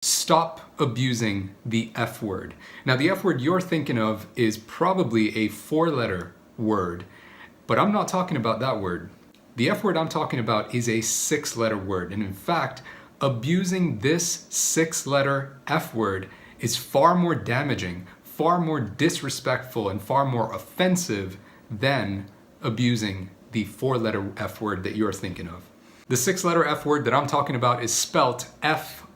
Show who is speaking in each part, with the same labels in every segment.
Speaker 1: Stop abusing the F word. Now, the F word you're thinking of is probably a 4-letter word, but I'm not talking about that word. The F word I'm talking about is a 6-letter word, and in fact, abusing this 6-letter F word is far more damaging, far more disrespectful, and far more offensive than abusing the 4-letter F word that you're thinking of. The 6-letter F word that I'm talking about is spelt F-R-I-E-N-D.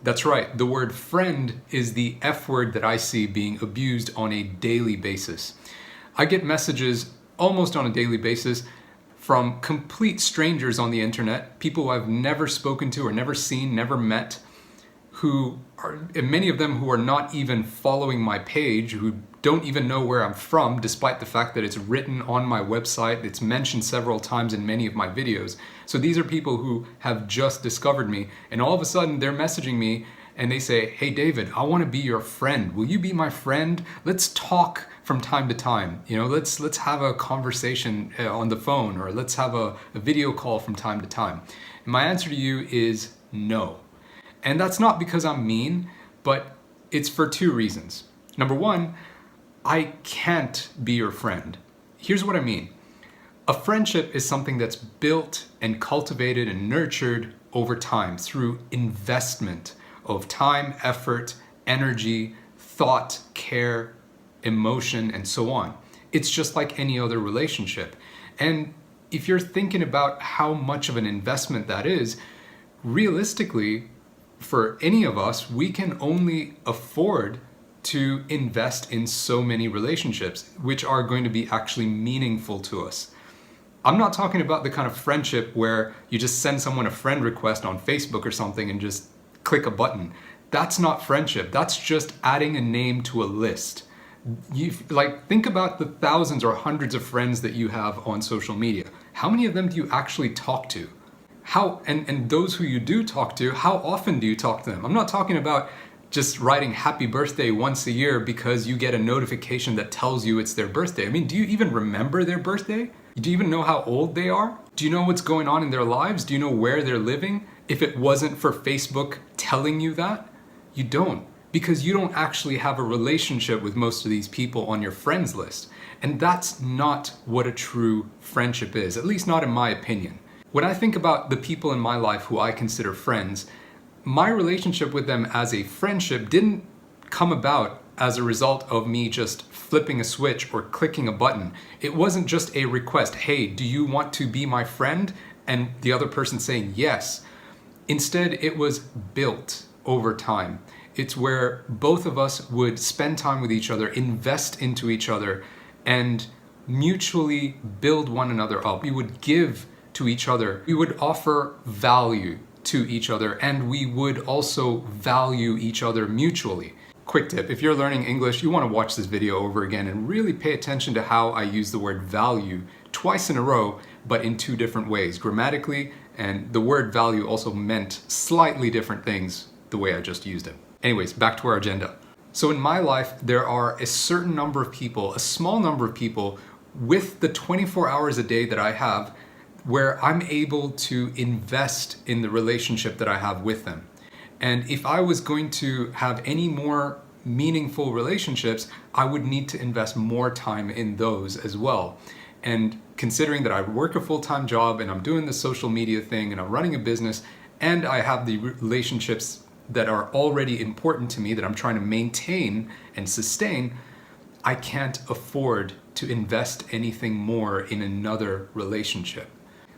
Speaker 1: That's right, the word friend is the F word that I see being abused on a daily basis. I get messages almost on a daily basis from complete strangers on the internet, people who I've never spoken to or never seen, never met, who are, and many of them who are not even following my page, who don't even know where I'm from, despite the fact that it's written on my website, it's mentioned several times in many of my videos. So these are people who have just discovered me, and all of a sudden they're messaging me and they say, "Hey David, I want to be your friend. Will you be my friend? Let's talk from time to time. You know, let's have a conversation on the phone, or let's have a video call from time to time." And my answer to you is no. And that's not because I'm mean, but it's for 2 reasons. Number 1, I can't be your friend. Here's what I mean. A friendship is something that's built and cultivated and nurtured over time through investment of time, effort, energy, thought, care, emotion, and so on. It's just like any other relationship. And if you're thinking about how much of an investment that is, realistically, for any of us, we can only afford to invest in so many relationships, which are going to be actually meaningful to us. I'm not talking about the kind of friendship where you just send someone a friend request on Facebook or something and just click a button. That's not friendship. That's just adding a name to a list. Think about the thousands or hundreds of friends that you have on social media. How many of them do you actually talk to? And those who you do talk to, how often do you talk to them? I'm not talking about just writing happy birthday once a year because you get a notification that tells you it's their birthday. I mean, do you even remember their birthday? Do you even know how old they are? Do you know what's going on in their lives? Do you know where they're living? If it wasn't for Facebook telling you that, you don't, because you don't actually have a relationship with most of these people on your friends list. And that's not what a true friendship is, at least not in my opinion. When I think about the people in my life who I consider friends, my relationship with them as a friendship didn't come about as a result of me just flipping a switch or clicking a button. It wasn't just a request, "Hey, do you want to be my friend?" and the other person saying yes. Instead, it was built over time. It's where both of us would spend time with each other, invest into each other, and mutually build one another up. We would give to each other. We would offer value to each other, and we would also value each other mutually. Quick tip, if you're learning English, you want to watch this video over again and really pay attention to how I use the word value twice in a row, but in 2 different ways, grammatically, and the word value also meant slightly different things the way I just used it. Anyways, back to our agenda. So in my life, there are a certain number of people, a small number of people with the 24 hours a day that I have, where I'm able to invest in the relationship that I have with them. And if I was going to have any more meaningful relationships, I would need to invest more time in those as well. And considering that I work a full-time job and I'm doing the social media thing and I'm running a business and I have the relationships that are already important to me that I'm trying to maintain and sustain, I can't afford to invest anything more in another relationship.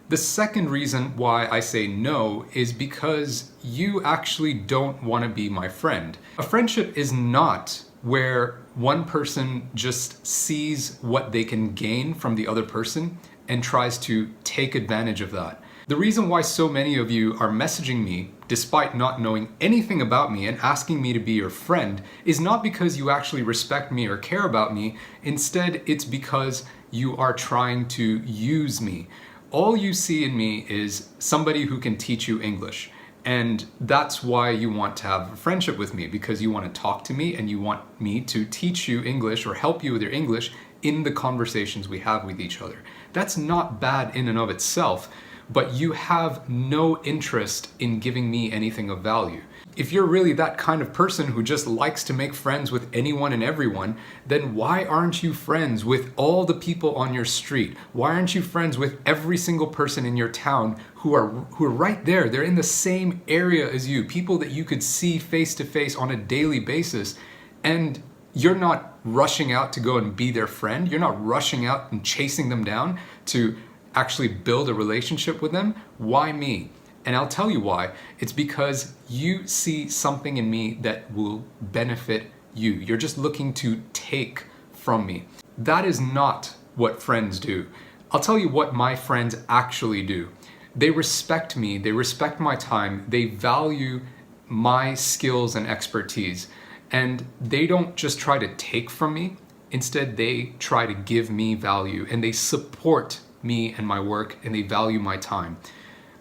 Speaker 1: The second reason why I say no is because you actually don't want to be my friend. A friendship is not where one person just sees what they can gain from the other person and tries to take advantage of that. The reason why so many of you are messaging me, despite not knowing anything about me and asking me to be your friend, is not because you actually respect me or care about me. Instead, it's because you are trying to use me. All you see in me is somebody who can teach you English. And that's why you want to have a friendship with me, because you want to talk to me and you want me to teach you English or help you with your English in the conversations we have with each other. That's not bad in and of itself, but you have no interest in giving me anything of value. If you're really that kind of person who just likes to make friends with anyone and everyone, then why aren't you friends with all the people on your street? Why aren't you friends with every single person in your town who are right there? They're in the same area as you, people that you could see face to face on a daily basis, and you're not rushing out to go and be their friend. You're not rushing out and chasing them down to actually build a relationship with them. Why me? And I'll tell you why. It's because you see something in me that will benefit you. You're just looking to take from me. That is not what friends do. I'll tell you what my friends actually do. They respect me, they respect my time, they value my skills and expertise. And they don't just try to take from me. Instead, they try to give me value, and they support me and my work, and they value my time.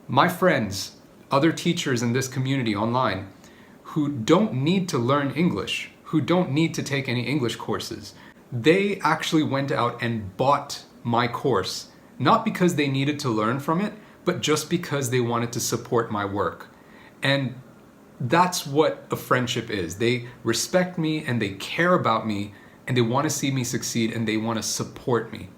Speaker 1: My friends, other teachers in this community online, who don't need to learn English, who don't need to take any English courses, they actually went out and bought my course, not because they needed to learn from it, but just because they wanted to support my work. And that's what a friendship is. They respect me and they care about me and they want to see me succeed and they want to support me.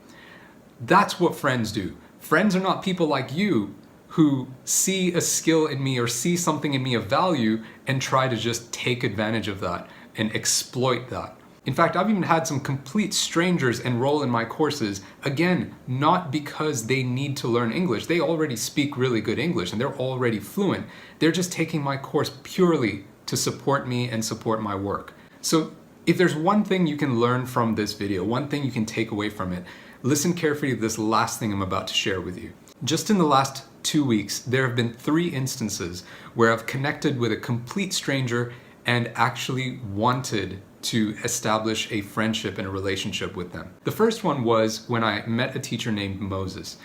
Speaker 1: That's what friends do. Friends are not people like you who see a skill in me or see something in me of value and try to just take advantage of that and exploit that. In fact, I've even had some complete strangers enroll in my courses, again, not because they need to learn English. They already speak really good English and they're already fluent. They're just taking my course purely to support me and support my work. So if there's one thing you can learn from this video, one thing you can take away from it, listen carefully to this last thing I'm about to share with you. Just in the last 2 weeks, there have been 3 instances where I've connected with a complete stranger and actually wanted to establish a friendship and a relationship with them. The first one was when I met a teacher named Moses.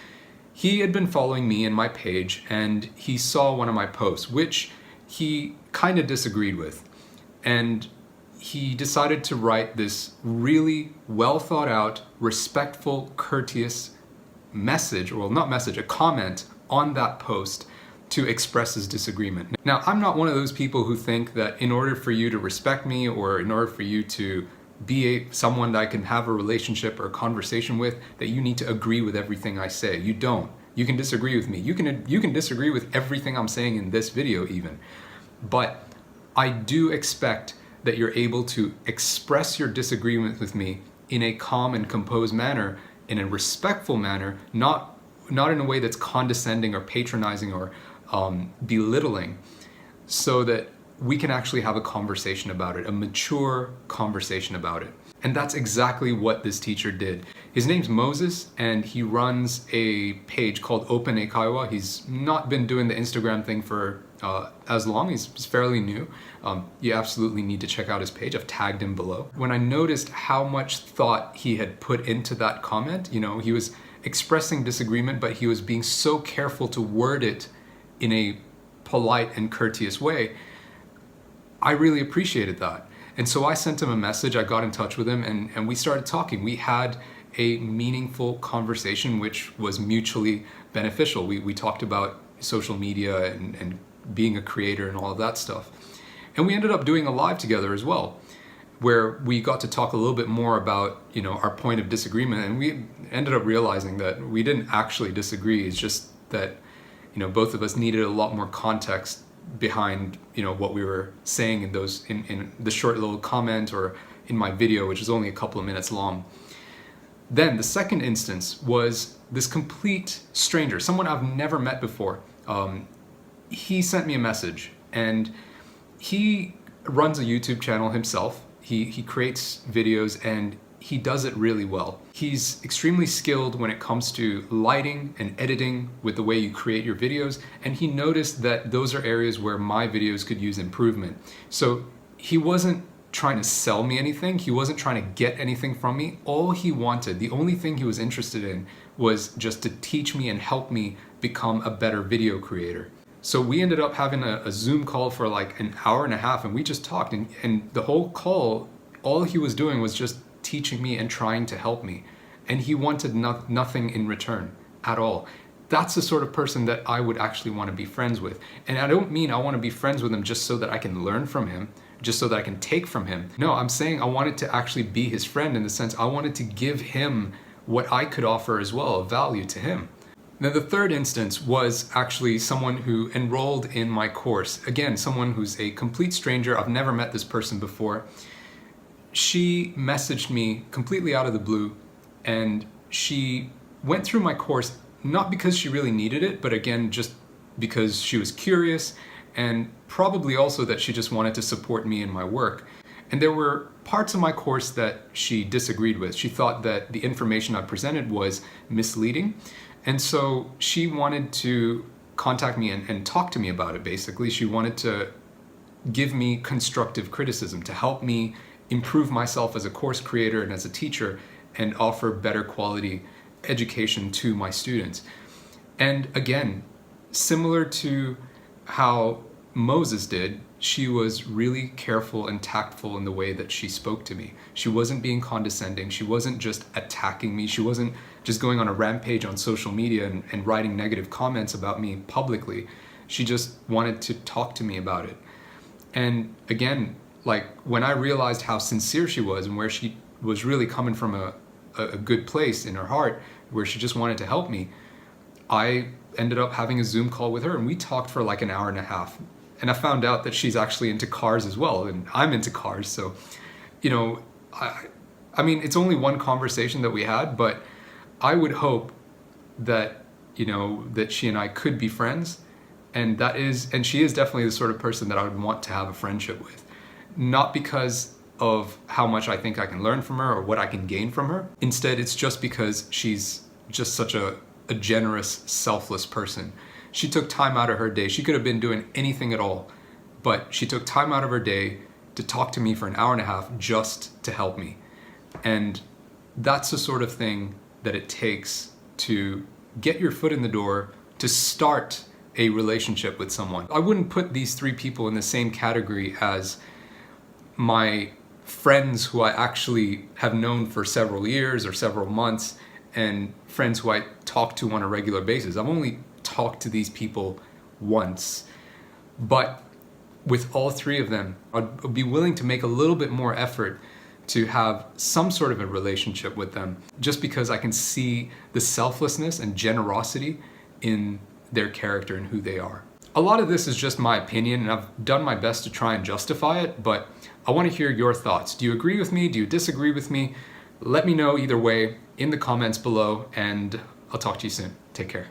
Speaker 1: He had been following me and my page, and he saw one of my posts, which he kind of disagreed with. And he decided to write this really well thought out, respectful, courteous message, or not message, a comment on that post to express his disagreement. Now, I'm not one of those people who think that in order for you to respect me or in order for you to be someone that I can have a relationship or a conversation with, that you need to agree with everything I say. You don't. You can disagree with me. You can disagree with everything I'm saying in this video even. But I do expect that you're able to express your disagreement with me in a calm and composed manner, in a respectful manner, not in a way that's condescending or patronizing or belittling, so that we can actually have a conversation about it, a mature conversation about it. And that's exactly what this teacher did. His name's Moses, and he runs a page called Open Eikaiwa. He's not been doing the Instagram thing for as long. He's fairly new. You absolutely need to check out his page. I've tagged him below. When I noticed how much thought he had put into that comment, he was expressing disagreement, but he was being so careful to word it in a polite and courteous way, I really appreciated that. And so I sent him a message, I got in touch with him, and we started talking. We had a meaningful conversation which was mutually beneficial. We talked about social media and being a creator and all of that stuff. And we ended up doing a live together as well, where we got to talk a little bit more about, our point of disagreement, and we ended up realizing that we didn't actually disagree. It's just that, both of us needed a lot more context behind, what we were saying in the short little comment or in my video, which is only a couple of minutes long. Then the second instance was this complete stranger, someone I've never met before. He sent me a message, and he runs a YouTube channel himself. He creates videos and he does it really well. He's extremely skilled when it comes to lighting and editing with the way you create your videos, and he noticed that those are areas where my videos could use improvement. So he wasn't trying to sell me anything. He wasn't trying to get anything from me. All he wanted, the only thing he was interested in, was just to teach me and help me become a better video creator. So we ended up having a Zoom call for like an hour and a half, and we just talked, and the whole call, all he was doing was just teaching me and trying to help me. And he wanted nothing in return at all. that's the sort of person that I would actually want to be friends with. And I don't mean I want to be friends with him just so that I can learn from him, just so that I can take from him. No, I'm saying I wanted to actually be his friend in the sense I wanted to give him what I could offer as well, of value to him. Now, the third instance was actually someone who enrolled in my course. Again, someone who's a complete stranger. I've never met this person before. She messaged me completely out of the blue, and she went through my course not because she really needed it, but again, just because she was curious, and probably also that she just wanted to support me in my work. And there were parts of my course that she disagreed with. She thought that the information I presented was misleading. And so she wanted to contact me and talk to me about it, basically. She wanted to give me constructive criticism to help me improve myself as a course creator and as a teacher and offer better quality education to my students. And again, similar to how Moses did, she was really careful and tactful in the way that she spoke to me. She wasn't being condescending. She wasn't just attacking me. She wasn't just going on a rampage on social media and writing negative comments about me publicly. She just wanted to talk to me about it. And again, like when I realized how sincere she was and where she was really coming from a good place in her heart, where she just wanted to help me, I ended up having a Zoom call with her, and we talked for like an hour and a half. And I found out that she's actually into cars as well, and I'm into cars. So, you know, I mean, it's only one conversation that we had, but I would hope that, you know, that she and I could be friends. And she is definitely the sort of person that I would want to have a friendship with. Not because of how much I think I can learn from her or what I can gain from her. Instead, it's just because she's just such a generous, selfless person. She took time out of her day. She could have been doing anything at all, but she took time out of her day to talk to me for an hour and a half just to help me. And that's the sort of thing that it takes to get your foot in the door, to start a relationship with someone. I wouldn't put these three people in the same category as my friends who I actually have known for several years or several months, and friends who I talk to on a regular basis. I've only talked to these people once, but with all three of them, I'd be willing to make a little bit more effort to have some sort of a relationship with them, just because I can see the selflessness and generosity in their character and who they are. A lot of this is just my opinion, and I've done my best to try and justify it, but I want to hear your thoughts. Do you agree with me? Do you disagree with me? Let me know either way in the comments below, and I'll talk to you soon. Take care.